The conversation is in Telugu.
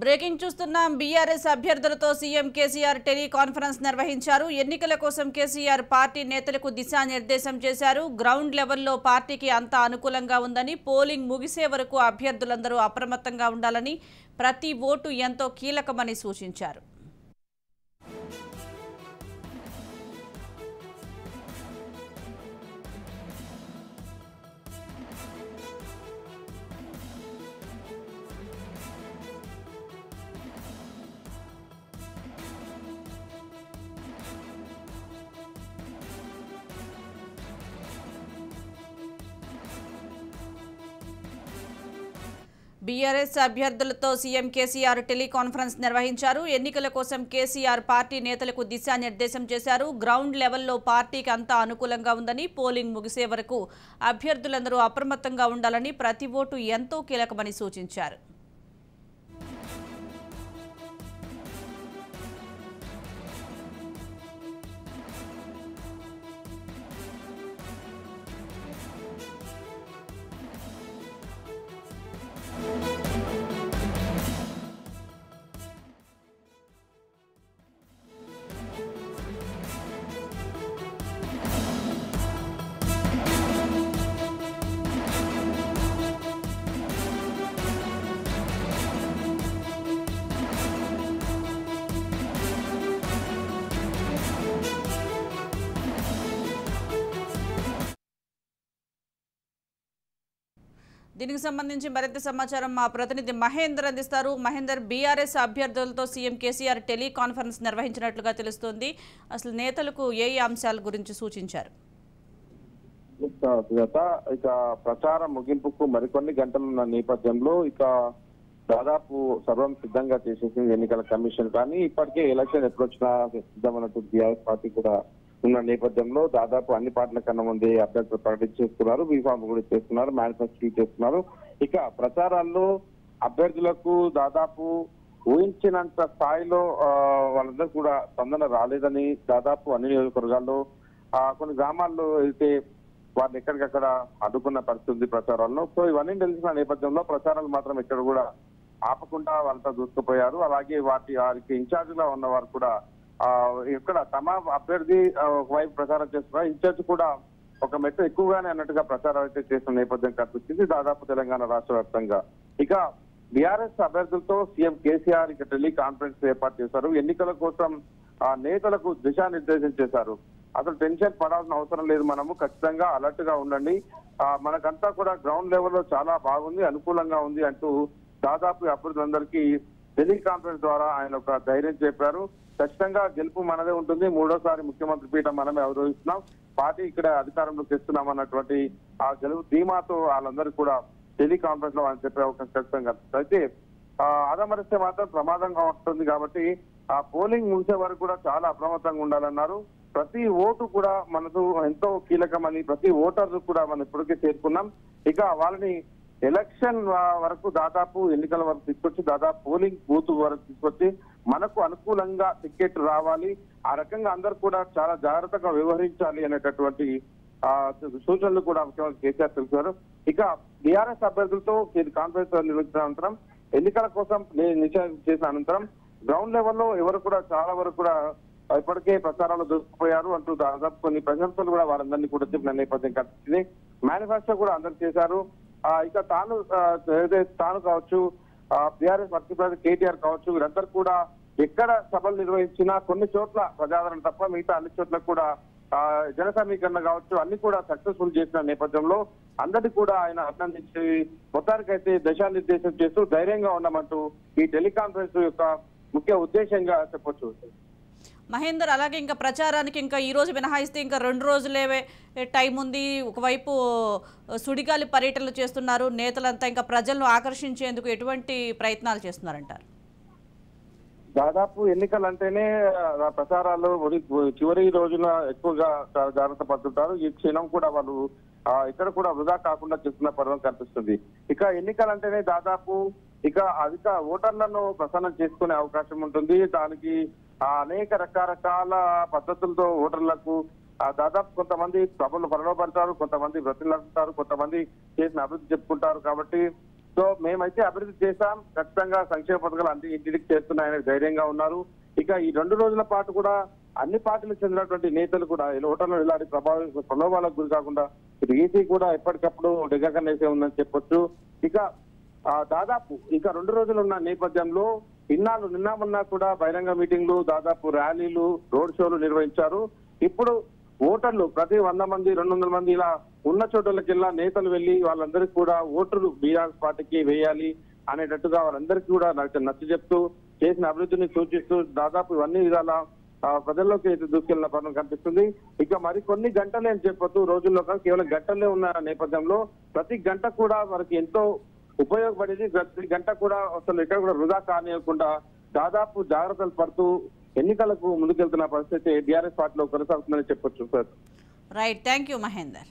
బ్రేకింగ్ చూస్తున్నాం. బీఆర్ఎస్ అభ్యర్థులతో సీఎం కేసీఆర్ టెలికాన్ఫరెన్స్ నిర్వహించారు. ఎన్నికల కోసం కేసీఆర్ పార్టీ నేతలకు దిశానిర్దేశం చేశారు. గ్రౌండ్ లెవెల్లో పార్టీకి అంతా అనుకూలంగా ఉందని, పోలింగ్ ముగిసే వరకు అభ్యర్థులందరూ అప్రమత్తంగా ఉండాలని, ప్రతి ఓటు ఎంతో కీలకమని సూచించారు. బీఆర్ఎస్ అభ్యర్థులతో సీఎం కేసీఆర్ టెలికాన్ఫరెన్స్ నిర్వహించారు. ఎన్నికల కోసం కేసీఆర్ పార్టీ నేతలకు దిశానిర్దేశం చేశారు. గ్రౌండ్ లెవెల్లో పార్టీకి అంతా అనుకూలంగా ఉందని, పోలింగ్ ముగిసే వరకు అభ్యర్థులందరూ అప్రమత్తంగా ఉండాలని, ప్రతి ఓటు ఎంతో కీలకమని సూచించారు. దీనికి సంబంధించి మరింత సమాచారం మా ప్రతినిధి మహేందర్ అందిస్తారు. మహేందర్, బీఆర్ఎస్ అభ్యర్థులతో సీఎం కేసీఆర్ టెలికాన్ఫరెన్స్ నిర్వహించినట్లుగా తెలుస్తోంది. అసలు నేతలకు ఏ అంశాల గురించి సూచించారు? ఇక ప్రచారం ముగింపుకు మరికొన్ని గంటలున్న నేపథ్యంలో ఇక దాదాపు సర్వం సిద్ధంగా చేసేసింది ఎన్నికల కమిషన్. కానీ ఇప్పటికే ఎలక్షన్ ఎప్పుడు వచ్చినా సిద్ధమన్నట్టు బీఆర్ఎస్ పార్టీ కూడా ఉన్న నేపథ్యంలో దాదాపు అన్ని పార్టీల కన్నా ముందే అభ్యర్థులు ప్రకటించేస్తున్నారు, బీఫామ్ కూడా చేస్తున్నారు, మేనిఫెస్టో చేస్తున్నారు. ఇక ప్రచారాల్లో అభ్యర్థులకు దాదాపు ఊహించినంత స్థాయిలో వాళ్ళందరూ కూడా స్పందన రాలేదని, దాదాపు అన్ని నియోజకవర్గాల్లో కొన్ని గ్రామాల్లో అయితే వారిని ఎక్కడికక్కడ అడ్డుకున్న పరిస్థితి ఉంది ప్రచారాల్లో. సో ఇవన్నీ తెలిసిన నేపథ్యంలో ప్రచారాలు మాత్రం ఎక్కడ కూడా ఆపకుండా వాళ్ళతో దూసుకుపోయారు. అలాగే వారికి ఇన్ఛార్జ్ గా ఉన్న వారు కూడా ఇక్కడ తమ అభ్యర్థి ఒకవైపు ప్రచారం చేస్తున్నారు, ఇన్ఛార్జ్ కూడా ఒక మెట్టు ఎక్కువగానే అన్నట్టుగా ప్రచారం అయితే చేసిన నేపథ్యం కనిపిస్తుంది దాదాపు తెలంగాణ రాష్ట్ర వ్యాప్తంగా. ఇక బీఆర్ఎస్ అభ్యర్థులతో సీఎం కేసీఆర్ ఇక టెలికాన్ఫరెన్స్ ఏర్పాటు చేశారు. ఎన్నికల కోసం నేతలకు దిశానిర్దేశం చేశారు. అసలు టెన్షన్ పడాల్సిన అవసరం లేదు, మనము ఖచ్చితంగా అలర్ట్ గా ఉండండి, మనకంతా కూడా గ్రౌండ్ లెవెల్లో చాలా బాగుంది, అనుకూలంగా ఉంది అంటూ దాదాపు అభ్యర్థులందరికీ టెలికాన్ఫరెన్స్ ద్వారా ఆయన ఒక ధైర్యం చెప్పారు. ఖచ్చితంగా గెలుపు మనదే ఉంటుంది, మూడోసారి ముఖ్యమంత్రి పీఠం మనమే అవరోధిస్తున్నాం, పార్టీ ఇక్కడ అధికారంలోకి తెస్తున్నాం అన్నటువంటి ఆ గెలుపు ధీమాతో వాళ్ళందరూ కూడా టెలికాన్ఫరెన్స్ లో ఆయన చెప్పే అవకాశం ఖచ్చితంగా అయితే ఆదమరిస్తే మాత్రం ప్రమాదంగా ఉంటుంది. కాబట్టి ఆ పోలింగ్ ముగిసే వరకు కూడా చాలా అప్రమత్తంగా ఉండాలన్నారు. ప్రతి ఓటు కూడా మనకు ఎంతో కీలకమని, ప్రతి ఓటర్లు కూడా మనం ఇప్పటికే చేరుకున్నాం. ఇక వాళ్ళని ఎలక్షన్ వరకు దాదాపు ఎన్నికల వరకు తీసుకొచ్చి, దాదాపు పోలింగ్ బూత్ వరకు తీసుకొచ్చి మనకు అనుకూలంగా టికెట్ రావాలి, ఆ రకంగా అందరూ కూడా చాలా జాగ్రత్తగా వ్యవహరించాలి అనేటటువంటి సూచనలు కూడా ముఖ్యమంత్రి కేసీఆర్ తెలిపారు. ఇక బీఆర్ఎస్ అభ్యర్థులతో కాన్ఫరెన్స్ నిర్వహించిన అనంతరం, ఎన్నికల కోసం నిశ్చయం చేసిన అనంతరం గ్రౌండ్ లెవెల్లో ఎవరు కూడా చాలా వరకు కూడా ఇప్పటికే ప్రచారాలు దూసుకుపోయారు అంటూ దాదాపు కొన్ని ప్రశంసలు కూడా వారందరినీ కూడా చెప్పిన నేపథ్యం కనిపిస్తుంది. మేనిఫెస్టో కూడా అందరు చేశారు. ఇక తాను కావచ్చు, బీఆర్ఎస్ వర్కింగ్ ప్రెసిడెంట్ కేటీఆర్ కావచ్చు, వీరందరూ కూడా ఎక్కడ సభలు నిర్వహించినా కొన్ని చోట్ల ప్రజాదరణ తప్ప మిగతా అన్ని చోట్ల కూడా జన సమీకరణ కావచ్చు అన్ని కూడా సక్సెస్ఫుల్ చేసిన నేపథ్యంలో అందరికీ కూడా ఆయన అభినందించి మొత్తానికైతే దిశానిర్దేశం చేస్తూ ధైర్యంగా ఉండమంటూ ఈ టెలికాన్ఫరెన్స్ యొక్క ముఖ్య ఉద్దేశంగా చెప్పొచ్చు. మహేందర్, అలాగే ఇంకా ప్రచారానికి ఇంకా ఈ రోజు మినహాయిస్తే ఇంకా 2 రోజులే టైం ఉంది. ఒకవైపు సుడిగాలి పర్యటనలు చేస్తున్నారు నేతలంతా, ఇంకా ప్రజలను ఆకర్షించేందుకు ఎటువంటి ప్రయత్నాలు చేస్తున్నారంటారు? దాదాపు ఎన్నికలంటేనే ప్రచారాలు చివరి రోజున ఎక్కువగా జాగ్రత్త పడుతుంటారు. ఈ క్షణం కూడా వాళ్ళు ఇక్కడ కూడా వృధా కాకుండా చేస్తున్న పర్వం కనిపిస్తుంది. ఇక ఎన్నికలంటేనే దాదాపు ఇక అధిక ఓటర్లను ప్రసన్నం చేసుకునే అవకాశం ఉంటుంది. దానికి అనేక రకరకాల పద్ధతులతో ఓటర్లకు దాదాపు కొంతమంది సభలు ప్రలోభపడతారు, కొంతమంది బ్రతిలాడుతారు, కొంతమంది చేసిన అభివృద్ధి చెప్పుకుంటారు. కాబట్టి సో మేమైతే అభివృద్ధి చేశాం, ఖచ్చితంగా సంక్షేమ పథకాలు అన్ని ఇంటికి చేస్తున్నాయని ధైర్యంగా ఉన్నారు. ఇక ఈ 2 రోజుల పాటు కూడా అన్ని పార్టీలకు చెందినటువంటి నేతలు కూడా ఓటర్లు ఇలాంటి ప్రలోభాలకు గురి కాకుండా ఇటు ఈసీ కూడా ఎప్పటికప్పుడు డిగకనేసే ఉందని చెప్పొచ్చు. ఇక దాదాపు ఇంకా 2 రోజులు ఉన్న నేపథ్యంలో నిన్న మొన్న కూడా బహిరంగ మీటింగ్లు, దాదాపు ర్యాలీలు, రోడ్ షోలు నిర్వహించారు. ఇప్పుడు ఓటర్లు ప్రతి 100 మంది 200 మంది ఇలా ఉన్న చోట్లకెల్లా నేతలు వెళ్లి వాళ్ళందరికీ కూడా ఓటర్లు బీఆర్ఎస్ పార్టీకి వేయాలి అనేటట్టుగా వాళ్ళందరికీ కూడా నచ్చ చెప్తూ చేసిన అభివృద్ధిని సూచిస్తూ దాదాపు ఇవన్నీ విధాల ప్రజల్లోకి దూసుకెళ్లిన పనులు కనిపిస్తుంది. ఇక మరికొన్ని గంటలే అని చెప్పొచ్చు, రోజుల్లో కేవలం గంటలే ఉన్న నేపథ్యంలో ప్రతి గంట కూడా మనకి ఎంతో ఉపయోగపడేది. ప్రతి గంట కూడా అసలు ఎక్కడ కూడా వృధా కానివ్వకుండా దాదాపు జాగ్రత్తలు పడుతూ ఎన్నికలకు ముందుకెళ్తున్న పరిస్థితి టీఆర్ఎస్ పార్టీలో కొనసాగుతుందని చెప్పొచ్చు sir. Right, thank you Mahender.